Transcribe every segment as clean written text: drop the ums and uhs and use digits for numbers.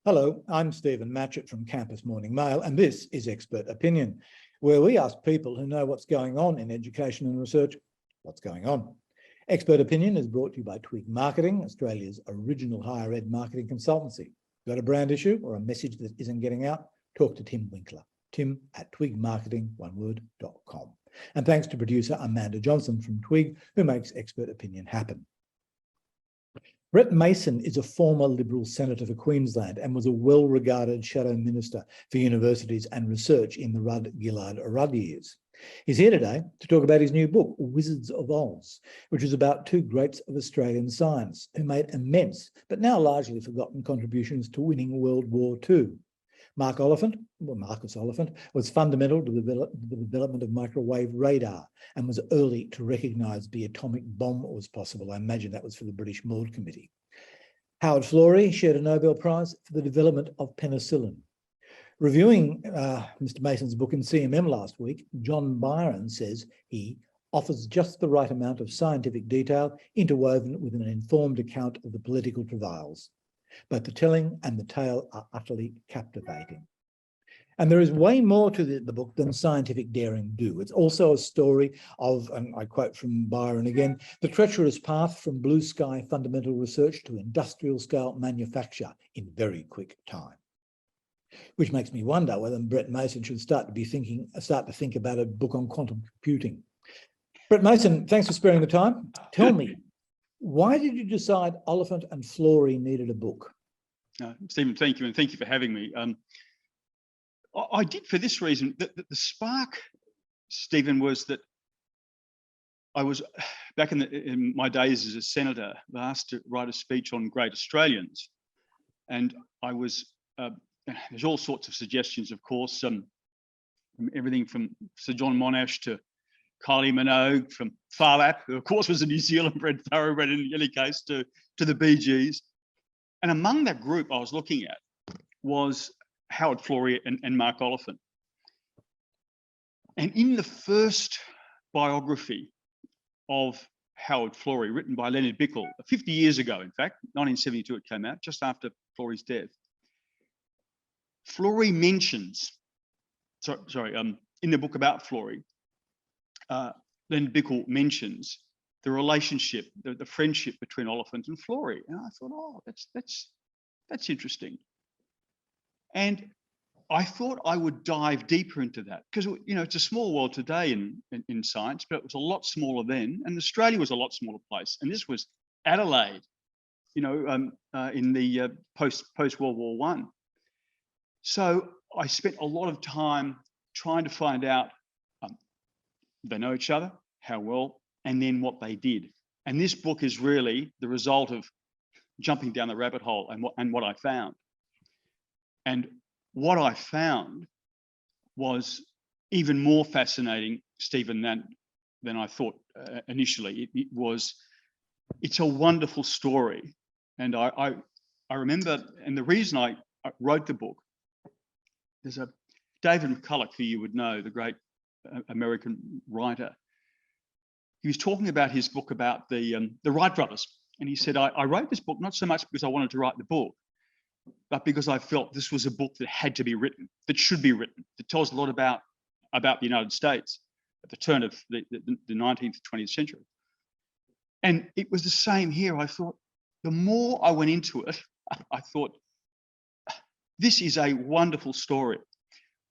Hello, I'm Stephen Matchett from Campus Morning Mail, and this is Expert Opinion, where we ask people who know what's going on in education and research, what's going on. Expert Opinion is brought to you by Twig Marketing, Australia's original higher ed marketing consultancy. Got a brand issue or a message that isn't getting out? Talk to Tim Winkler, tim@twigmarketing.com. And thanks to producer Amanda Johnson from Twig, who makes Expert Opinion happen. Brett Mason is a former Liberal Senator for Queensland and was a well-regarded shadow minister for universities and research in the Rudd-Gillard years. He's here today to talk about his new book, Wizards of Oz, which is about two greats of Australian science who made immense, but now largely forgotten contributions to winning World War II. Marcus Oliphant, was fundamental to the development of microwave radar and was early to recognise the atomic bomb was possible. I imagine that was for the British Maud Committee. Howard Florey shared a Nobel Prize for the development of penicillin. Reviewing Mr. Mason's book in CMM last week, John Byron says he offers just the right amount of scientific detail interwoven with an informed account of the political travails. Both the telling and the tale are utterly captivating. And there is way more to the book than scientific daring do. It's also a story of, and I quote from Byron again, the treacherous path from blue sky fundamental research to industrial scale manufacture in very quick time. Which makes me wonder whether Brett Mason should start to think about a book on quantum computing. Brett Mason, thanks for sparing the time. Tell me, why did you decide Oliphant and Florey needed a book? Stephen, thank you, and thank you for having me. I did for this reason. The spark, Stephen, was that I was, back in my days as a senator, asked to write a speech on great Australians. And I was, there's all sorts of suggestions, of course, from everything from Sir John Monash to Kylie Minogue, from Farlap, who of course was a New Zealand-bred thoroughbred in any case, to the Bee Gees. And among that group I was looking at was Howard Florey and Mark Oliphant. And in the first biography of Howard Florey, written by Leonard Bickel 50 years ago, in fact, 1972 it came out, just after Florey's death, Florey mentions, in the book about Florey, Leonard Bickel mentions the relationship, the friendship between Oliphant and Florey. And I thought, oh, that's interesting. And I thought I would dive deeper into that because, you know, it's a small world today in science, but it was a lot smaller then. And Australia was a lot smaller place. And this was Adelaide, you know, in the post-World War I. So I spent a lot of time trying to find out they know each other, how well, and then what they did. And this book is really the result of jumping down the rabbit hole and what I found. And what I found was even more fascinating, Stephen, than I thought initially. It's a wonderful story. And I remember, and the reason I wrote the book, there's a David McCulloch, who you would know, the great American writer. He was talking about his book about the Wright brothers. And he said, I wrote this book not so much because I wanted to write the book, but because I felt this was a book that had to be written, that should be written, that tells a lot about the United States at the turn of the 19th, 20th century. And it was the same here. I thought, the more I went into it, I thought, this is a wonderful story.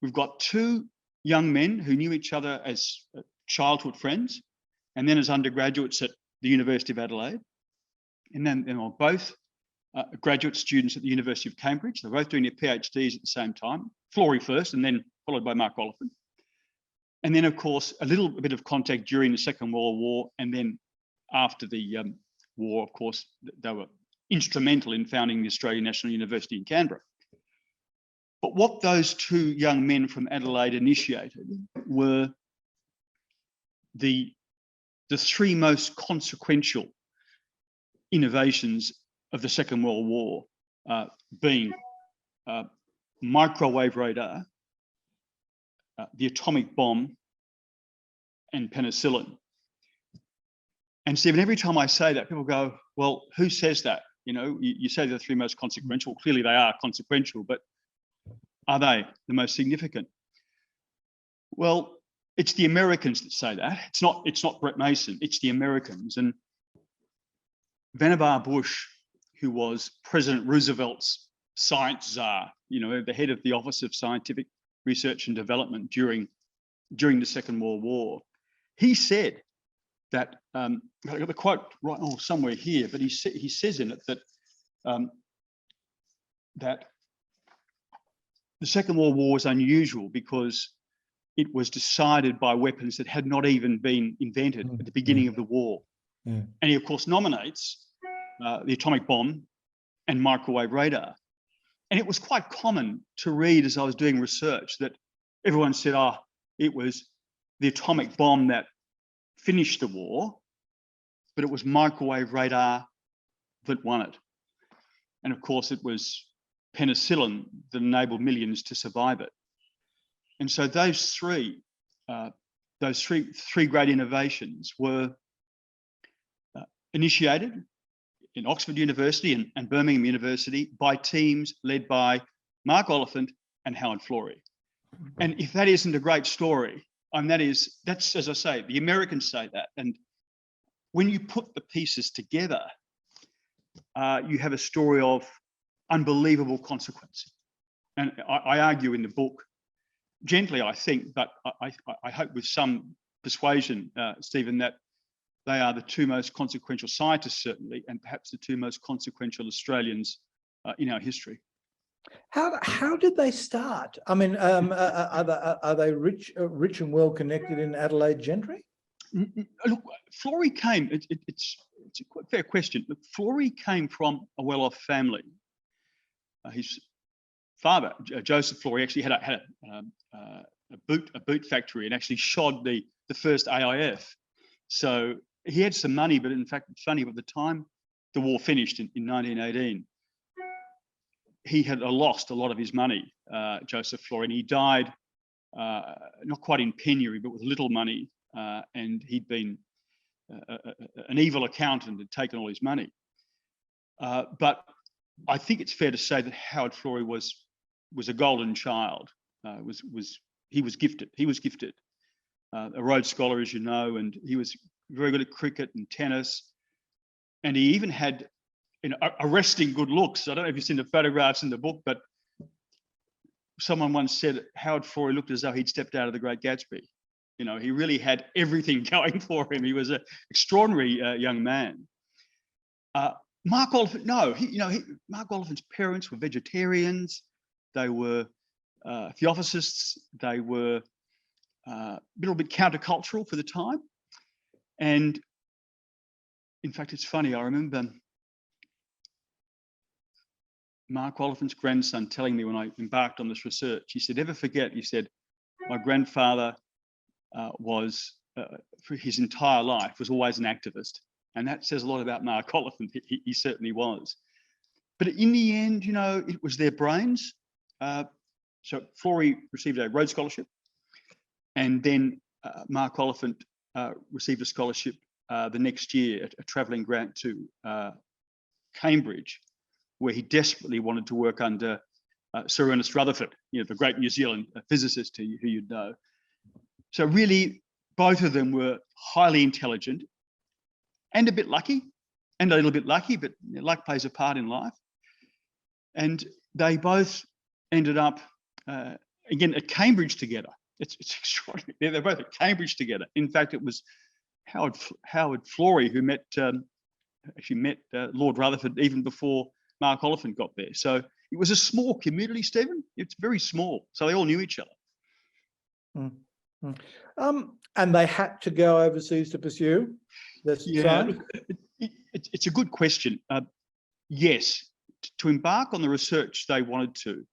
We've got two young men who knew each other as childhood friends, and then as undergraduates at the University of Adelaide. And then they were both graduate students at the University of Cambridge. They're both doing their PhDs at the same time, Florey first, and then followed by Mark Oliphant. And then, of course, a little bit of contact during the Second World War. And then after the war, of course, they were instrumental in founding the Australian National University in Canberra. But what those two young men from Adelaide initiated were the three most consequential innovations of the Second World War, being microwave radar, the atomic bomb, and penicillin. And Stephen, every time I say that, people go, well, who says that? You know, you say the three most consequential. Clearly, they are consequential, but are they the most significant? Well, it's the Americans that say that. It's not Brett Mason. It's the Americans. And Vannevar Bush, who was President Roosevelt's science czar, you know, the head of the Office of Scientific Research and Development during the Second World War, he said that, I got the quote right, somewhere here, but he says in it that that the Second World War was unusual because it was decided by weapons that had not even been invented at the beginning of the war. And he, of course, nominates the atomic bomb and microwave radar. And it was quite common to read as I was doing research that everyone said, it was the atomic bomb that finished the war, but it was microwave radar that won it. And of course, it was penicillin that enabled millions to survive it. And so those three great innovations were initiated in Oxford University and Birmingham University by teams led by Mark Oliphant and Howard Florey. And if that isn't a great story, that's, as I say, the Americans say that. And when you put the pieces together, you have a story of unbelievable consequence. And I argue in the book, gently, I think, but I hope with some persuasion, Stephen, that they are the two most consequential scientists, certainly, and perhaps the two most consequential Australians in our history. How did they start? I mean, are they rich and well connected in Adelaide gentry? Look, Florey came. It's a quite fair question. Look, Florey came from a well-off family. His father, Joseph Florey, actually had a boot factory and actually shod the first AIF. So he had some money, but in fact, it's funny. By the time the war finished in 1918. He had lost a lot of his money, Joseph Florey, and he died not quite in penury, but with little money. And he'd been an evil accountant, had taken all his money. But I think it's fair to say that Howard Florey was a golden child. He was gifted. He was gifted. A Rhodes Scholar, as you know, and he was very good at cricket and tennis. And he even had arresting good looks. I don't know if you've seen the photographs in the book, but someone once said Howard Florey looked as though he'd stepped out of The Great Gatsby. You know, he really had everything going for him. He was an extraordinary young man. Mark Oliphant, Mark Oliphant's parents were vegetarians. They were theosophists. They were a little bit countercultural for the time. And in fact, it's funny, I remember Mark Oliphant's grandson telling me when I embarked on this research, he said, never forget, he said, my grandfather was, for his entire life, was always an activist. And that says a lot about Mark Oliphant. He certainly was. But in the end, you know, it was their brains. So Florey received a Rhodes Scholarship. And then Mark Oliphant received a scholarship the next year, a travelling grant to Cambridge, where he desperately wanted to work under Sir Ernest Rutherford, you know, the great New Zealand physicist who you'd know. So really, both of them were highly intelligent and a bit lucky, and a little bit lucky, but luck plays a part in life. And they both ended up, again, at Cambridge together. It's extraordinary. They're both at Cambridge together. In fact, it was Howard Florey who met Lord Rutherford even before Mark Oliphant got there. So it was a small community, Stephen. It's very small. So they all knew each other. And they had to go overseas to pursue this science? It's a good question. Yes, to embark on the research they wanted to.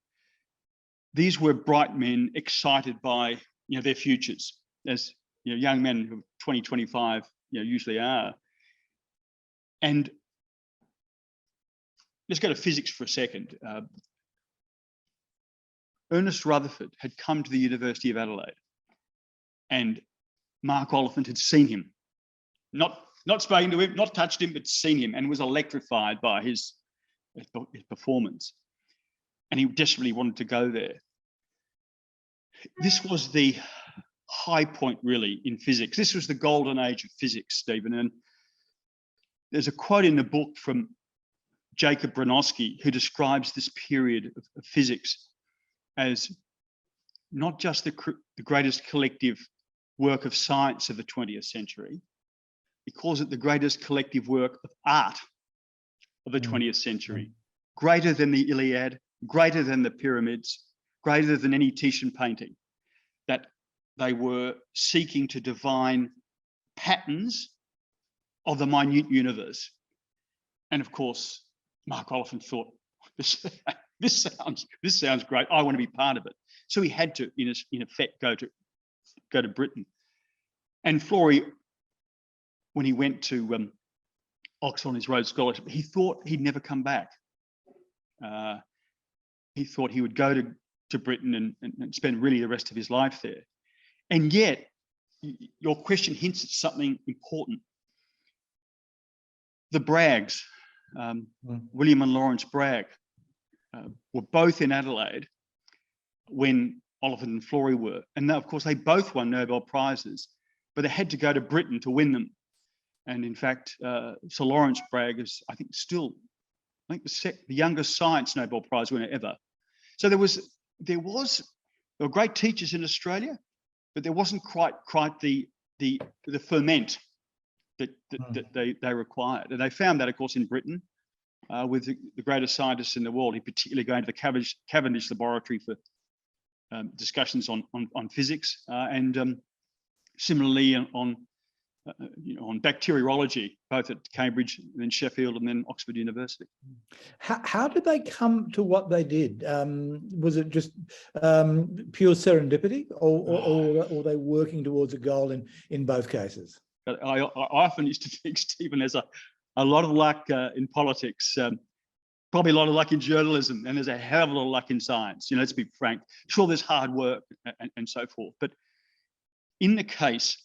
These were bright men excited by their futures, as young men who are 20, 25 usually are. And let's go to physics for a second. Ernest Rutherford had come to the University of Adelaide, and Mark Oliphant had seen him, not spoken to him, not touched him, but seen him, and was electrified by his his performance, and he desperately wanted to go there. This was the high point, really, in physics. This was the golden age of physics, Stephen. And there's a quote in the book from Jacob Bronowski, who describes this period of physics as not just the greatest collective work of science of the 20th century. He calls it the greatest collective work of art of the 20th century, greater than the Iliad, greater than the pyramids, greater than any Titian painting, that they were seeking to divine patterns of the minute universe. And of course, Mark Oliphant thought, this sounds great. I want to be part of it. So he had to, in effect, go to Britain. And Florey, when he went to Oxford on his Rhodes Scholarship, he thought he'd never come back. He thought he would go to Britain and spend really the rest of his life there. And yet, your question hints at something important. The Braggs, William and Lawrence Bragg, were both in Adelaide when Oliphant and Florey were. And of course, they both won Nobel Prizes, but they had to go to Britain to win them. And in fact, Sir Lawrence Bragg is, I think, still, the youngest science Nobel Prize winner ever. So there were great teachers in Australia, but there wasn't quite the ferment that they required. And they found that, of course, in Britain, with the greatest scientists in the world, he particularly going to the Cavendish Laboratory for discussions on physics, and similarly on bacteriology, both at Cambridge and then Sheffield and then Oxford University. How did they come to what they did? Was it just pure serendipity, or were they working towards a goal in both cases? I often used to think, Stephen, there's a lot of luck in politics, probably a lot of luck in journalism, and there's a hell of a lot of luck in science. Let's be frank. Sure, there's hard work and so forth, but in the case,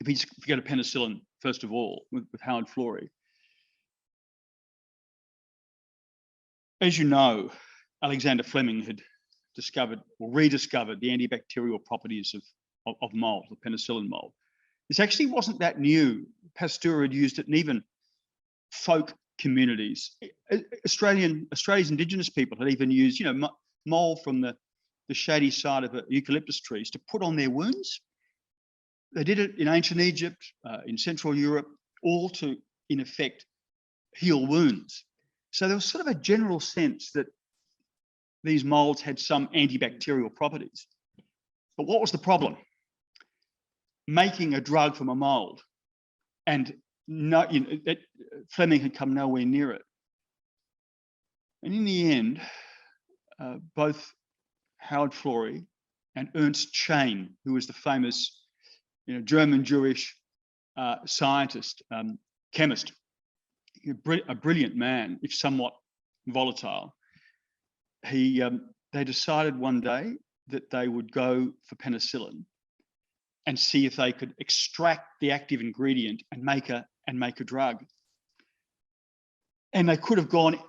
if you go to penicillin, first of all, with Howard Florey, as you know, Alexander Fleming had discovered or rediscovered the antibacterial properties of mold, the penicillin mold. This actually wasn't that new. Pasteur had used it in even folk communities. Australia's Indigenous people had even used, mold from the shady side of eucalyptus trees to put on their wounds. They did it in ancient Egypt, in Central Europe, all to, in effect, heal wounds. So there was sort of a general sense that these molds had some antibacterial properties. But what was the problem? Making a drug from a mold. And Fleming had come nowhere near it. And in the end, both Howard Florey and Ernst Chain, who was the famous German-Jewish scientist, chemist, a brilliant man, if somewhat volatile. They decided one day that they would go for penicillin and see if they could extract the active ingredient and make a drug. And they could have gone.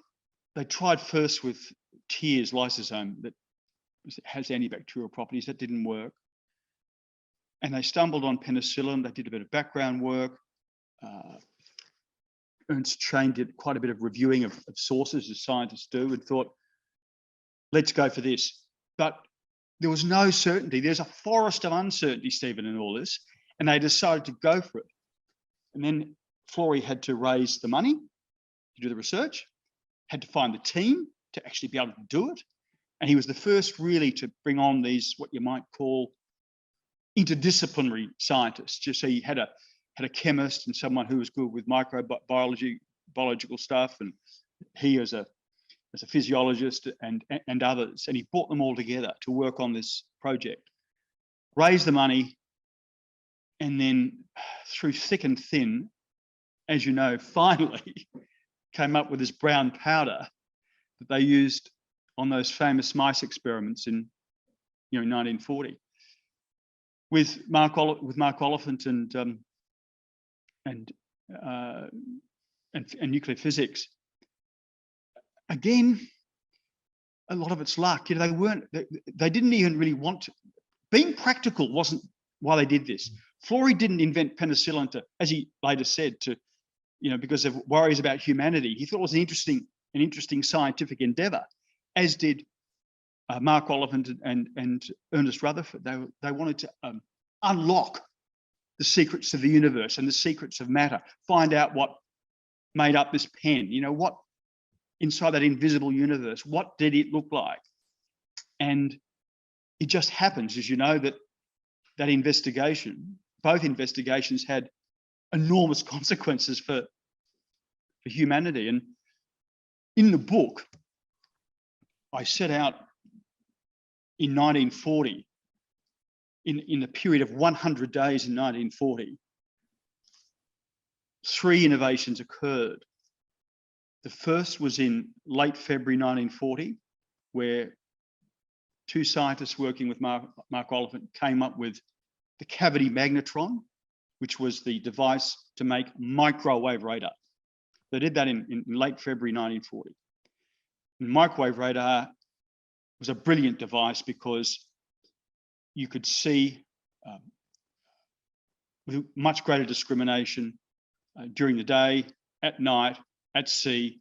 They tried first with Tears lysosome that has antibacterial properties. That didn't work. And they stumbled on penicillin. They did a bit of background work. Ernst Chain did quite a bit of reviewing of sources, as scientists do, and thought, let's go for this. But there was no certainty. There's a forest of uncertainty, Stephen, in all this. And they decided to go for it. And then Florey had to raise the money to do the research, had to find the team to actually be able to do it. And he was the first really to bring on these, what you might call, interdisciplinary scientists. Just so he had a chemist and someone who was good with biological stuff, and he as a physiologist and others, and he brought them all together to work on this project, raised the money, and then through thick and thin, as you know, finally came up with this brown powder that they used on those famous mice experiments in 1940. With Mark Oliphant and nuclear physics, again, a lot of it's luck. You know, they didn't even really want to. Being practical wasn't why they did this. Florey didn't invent penicillin to, as he later said, to, you know, because of worries about humanity. He thought it was an interesting scientific endeavor, as did Mark Oliphant and Ernest Rutherford. They wanted to unlock the secrets of the universe and the secrets of matter, find out what made up this pen, you know, what inside that invisible universe, what did it look like? And it just happens, as you know, that investigation, both investigations had enormous consequences for humanity. And in the book, I set out in 1940, in a period of 100 days in 1940, 3 innovations occurred. The first was in late February 1940, where 2 scientists working with Mark Oliphant came up with the cavity magnetron, which was the device to make microwave radar. They did that in late February 1940. And microwave radar was a brilliant device because you could see with much greater discrimination during the day, at night, at sea,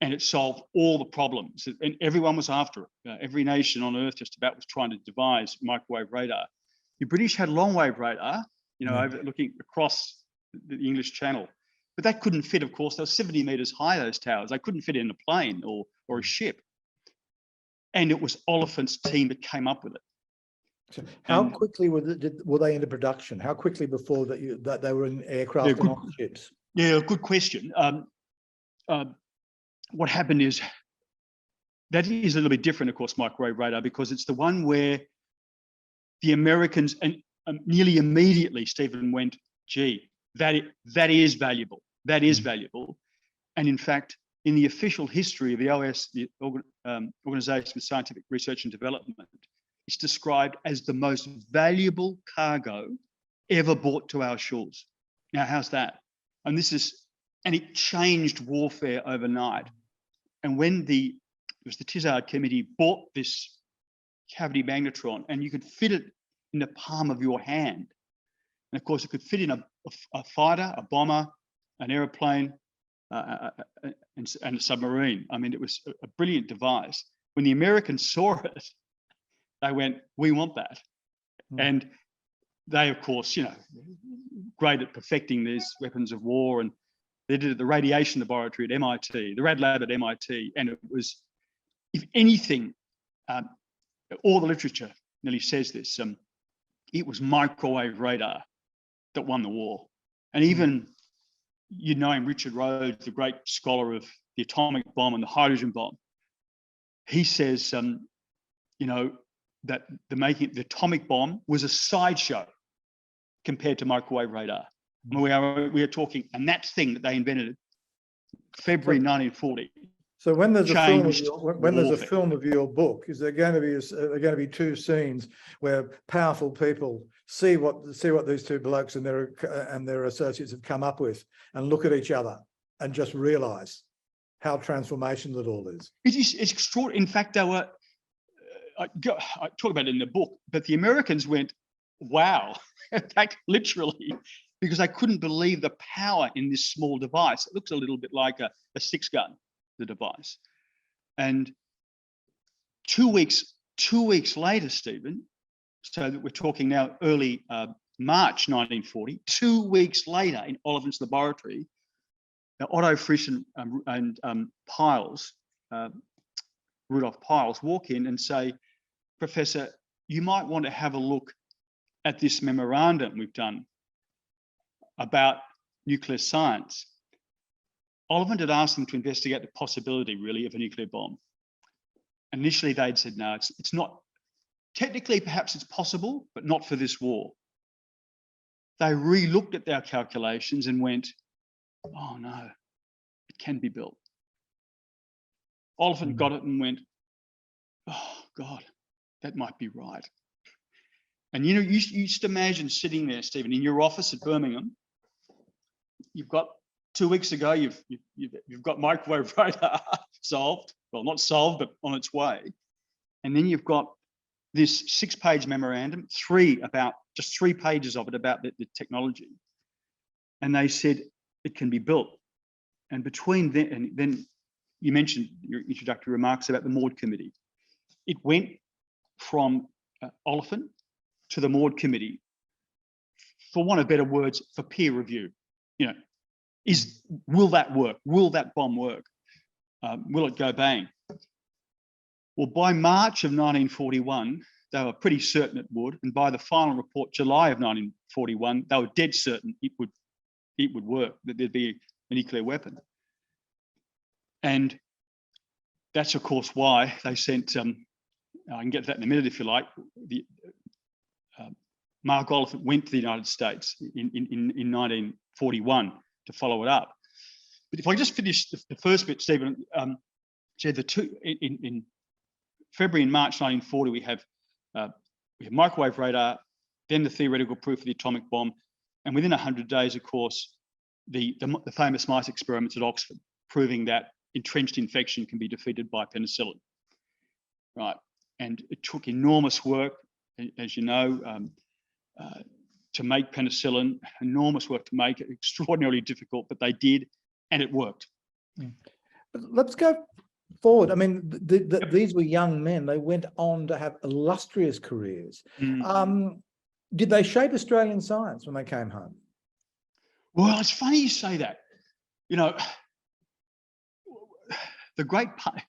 and it solved all the problems. And everyone was after it. Every nation on Earth just about was trying to devise microwave radar. The British had long wave radar, you know, looking across the English Channel, but that couldn't fit, of course. They were 70 meters high, those towers. They couldn't fit in a plane or a ship. And it was Oliphant's team that came up with it. So how quickly were they into production? How quickly before that they were in aircraft and on ships? Yeah, good question. What happened is, that is a little bit different, of course, microwave radar, because it's the one where the Americans, and nearly immediately, Stephen went, gee, that is valuable. That is valuable. And in fact, in the official history of the OS, the Organisation for Scientific Research and Development, it's described as the most valuable cargo ever brought to our shores. Now, how's that? And it changed warfare overnight. And when it was the Tizard Committee bought this cavity magnetron, and you could fit it in the palm of your hand. And of course, it could fit in a fighter, a bomber, an airplane, and a submarine. I mean, it was a brilliant device. When the Americans saw it, they went, we want that. And they, of course, you know, great at perfecting these weapons of war. And they did it at the radiation laboratory at MIT, the Rad Lab at MIT. And it was, if anything, all the literature nearly says this, it was microwave radar that won the war. And even, you know him, Richard Rhodes, the great scholar of the atomic bomb and the hydrogen bomb, he says, you know, that the atomic bomb was a sideshow compared to microwave radar. And we are talking, and that thing that they invented February 1940. So when there's a film of your book, is there going to be 2 scenes where powerful people see what these 2 blokes and their associates have come up with, and look at each other and just realise how transformational it all is? It's extraordinary. In fact, they were. I talk about it in the book, but the Americans went, "Wow!" In fact, literally, because they couldn't believe the power in this small device. It looks a little bit like a 6-gun. The device. And 2 weeks later, Stephen, so that we're talking now early March 1940, 2 weeks later in Oliphant's laboratory, Otto Frisch and Piles, Rudolf Piles, walk in and say, Professor, you might want to have a look at this memorandum we've done about nuclear science. Oliphant had asked them to investigate the possibility, really, of a nuclear bomb. Initially, they'd said, no, it's not. Technically, perhaps it's possible, but not for this war. They re-looked at their calculations and went, oh, no, it can be built. Oliphant got it and went, oh, God, that might be right. And, you know, you just imagine sitting there, Stephen, in your office at Birmingham. You've got 2 weeks ago, you've got microwave radar solved. Well, not solved, but on its way. And then you've got this 6-page memorandum, just 3 pages of it about the technology. And they said it can be built. And between then, and then you mentioned your introductory remarks about the Maud Committee. It went from Oliphant to the Maud Committee, for want of better words, for peer review. You know, will that work? Will that bomb work? Will it go bang? Well, by March of 1941, they were pretty certain it would, and by the final report, July of 1941, they were dead certain it would work, that there'd be a nuclear weapon. And that's, of course, why they sent, I can get to that in a minute if you like, Mark Oliphant went to the United States in 1941 to follow it up. But if I just finish the first bit, Stephen, in February and March 1940, we have microwave radar, then the theoretical proof of the atomic bomb, and within 100 days, of course, the famous mice experiments at Oxford, proving that entrenched infection can be defeated by penicillin. Right, and it took enormous work, as you know, to make penicillin, enormous work to make it, extraordinarily difficult, but they did, and it worked. But let's go forward. I mean, these were young men. They went on to have illustrious careers. Did they shape Australian science when they came home? Well, it's funny you say that. You know, the great part,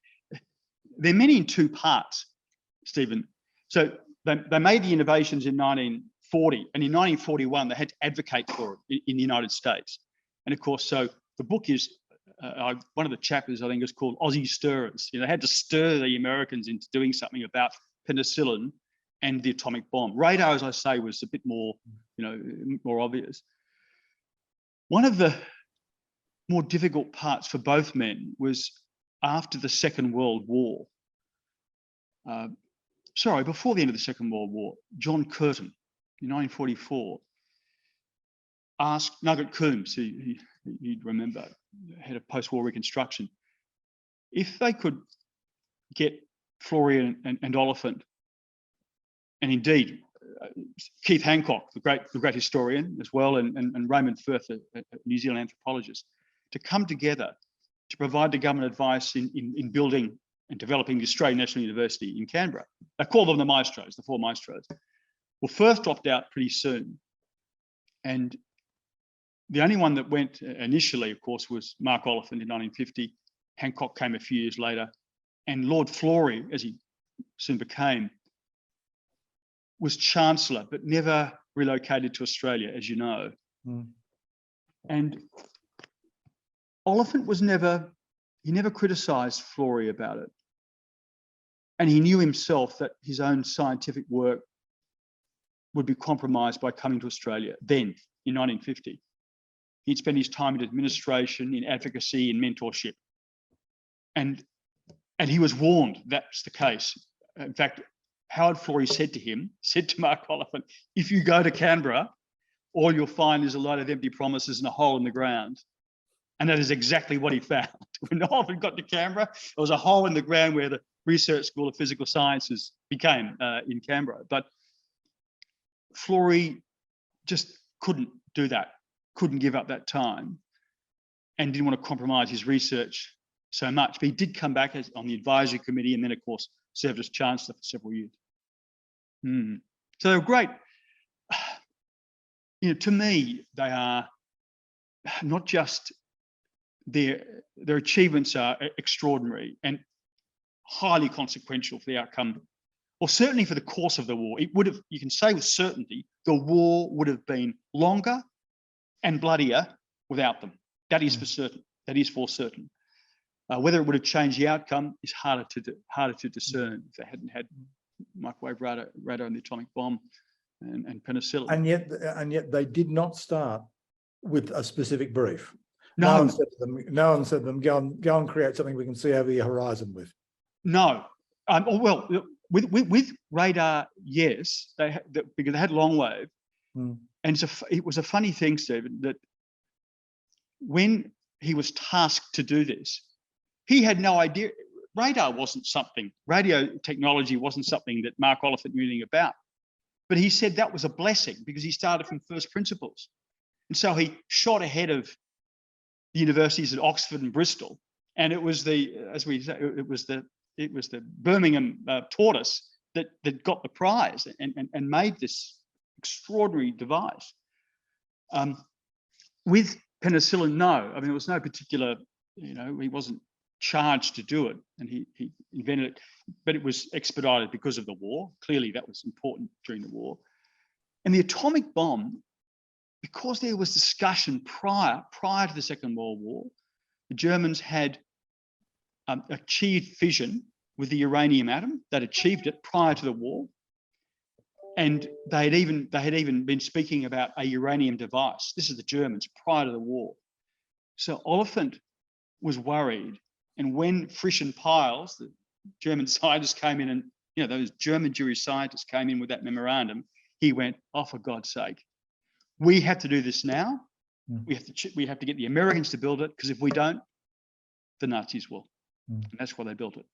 they're many in 2 parts, Stephen. So they made the innovations in 1940, and in 1941, they had to advocate for it in the United States. And of course, so the book is, one of the chapters, I think, is called Aussie Stirrers. You know, they had to stir the Americans into doing something about penicillin and the atomic bomb. Radar, as I say, was a bit more, you know, more obvious. One of the more difficult parts for both men was after the Second World War. Before the end of the Second World War, John Curtin, in 1944, asked Nugget Coombs, who you'd remember, head of post-war reconstruction, if they could get Florey and Oliphant, and indeed Keith Hancock, the great historian as well, and Raymond Firth, a New Zealand anthropologist, to come together to provide the government advice in building and developing the Australian National University in Canberra. They call them the maestros, the 4 maestros. Well, Firth dropped out pretty soon, and the only one that went initially, of course, was Mark Oliphant in 1950. Hancock came a few years later, and Lord Florey, as he soon became, was Chancellor, but never relocated to Australia, as you know. And Oliphant never criticised Florey about it. And he knew himself that his own scientific work would be compromised by coming to Australia then, in 1950. He'd spent his time in administration, in advocacy, in mentorship. And he was warned that's the case. In fact, Howard Florey said to Mark Oliphant, if you go to Canberra, all you'll find is a load of empty promises and a hole in the ground. And that is exactly what he found. When Oliphant got to Canberra, there was a hole in the ground where the Research School of Physical Sciences became in Canberra. But Florey just couldn't do that, couldn't give up that time, and didn't want to compromise his research so much. But he did come back on the advisory committee, and then, of course, served as Chancellor for several years. So they're great. You know, to me, they are not just their achievements are extraordinary and highly consequential for the outcome, or certainly for the course of the war. It would have, you can say with certainty, the war would have been longer and bloodier without them. That is for certain. That is for certain. Whether it would have changed the outcome is harder to discern if they hadn't had microwave radar and the atomic bomb and penicillin. And yet they did not start with a specific brief. No one said to them, go and create something we can see over the horizon with. No. Well, with radar, yes, because they had long wave. And it was a funny thing, Stephen, that when he was tasked to do this, he had no idea. Radio technology wasn't something that Mark Oliphant knew anything about. But he said that was a blessing because he started from first principles. And so he shot ahead of the universities at Oxford and Bristol. And it was it was the Birmingham tortoise that got the prize and made this extraordinary device. With penicillin, no. I mean, there was no particular, he wasn't charged to do it, and he invented it, but it was expedited because of the war. Clearly, that was important during the war. And the atomic bomb, because there was discussion prior to the Second World War, the Germans had achieved fission with the uranium atom. They'd achieved it prior to the war, and they had even been speaking about a uranium device. This is the Germans prior to the war. So Oliphant was worried. And when Frisch and Piles, the German scientists, came in, and those German Jewish scientists came in with that memorandum, he went, "Oh, for God's sake, we have to do this now. We have to get the Americans to build it, because if we don't, the Nazis will." And that's why they built it.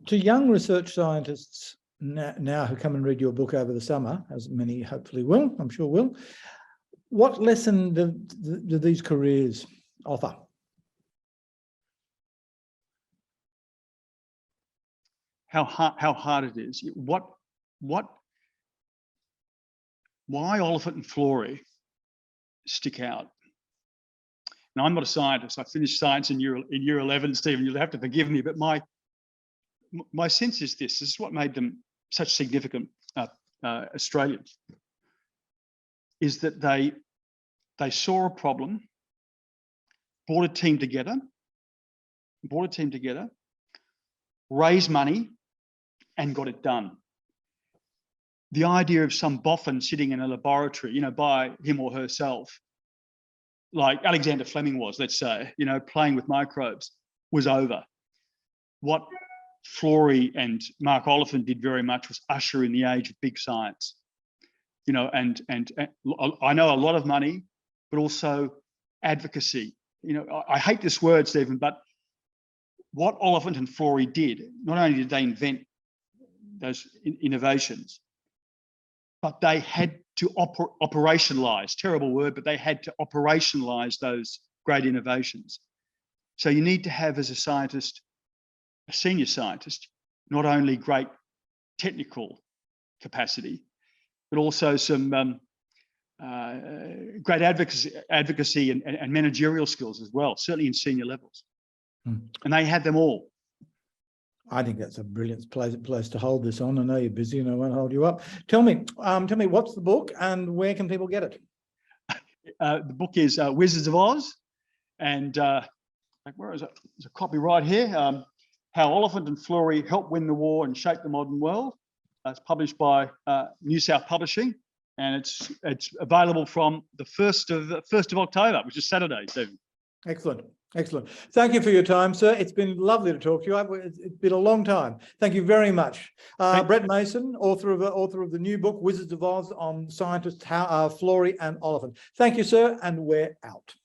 To young research scientists now who come and read your book over the summer, as many hopefully will, I'm sure will, what lesson do these careers offer? How hard it is. Why Oliphant and Florey stick out. Now, I'm not a scientist. I finished science in year 11, Stephen. You'll have to forgive me, but my sense is this is what made them such significant Australians, is that they saw a problem, brought a team together, raised money, and got it done. The idea of some boffin sitting in a laboratory, by him or herself, like Alexander Fleming was, let's say, playing with microbes, was over. What Florey and Mark Oliphant did very much was usher in the age of big science. And I know a lot of money, but also advocacy. I hate this word, Stephen, but what Oliphant and Florey did, not only did they invent those innovations, but they had to operationalize, terrible word, but they had to operationalize those great innovations. So you need to have, as a scientist, a senior scientist, not only great technical capacity, but also some great advocacy and managerial skills as well, certainly in senior levels. And they had them all. I think that's a brilliant place to hold this on. I know you're busy and I won't hold you up. Tell me what's the book and where can people get it? The book is Wizards of Oz, and where is it? There's a copy right here. How Oliphant and Florey Helped Win the War and Shape the Modern World. It's published by New South Publishing, and it's available from the 1st of October, which is Saturday, Stephen. Excellent. Thank you for your time, sir. It's been lovely to talk to you. It's been a long time. Thank you very much. Brett Mason, author of the new book, Wizards of Oz, on scientists Florey and Oliphant. Thank you, sir, and we're out.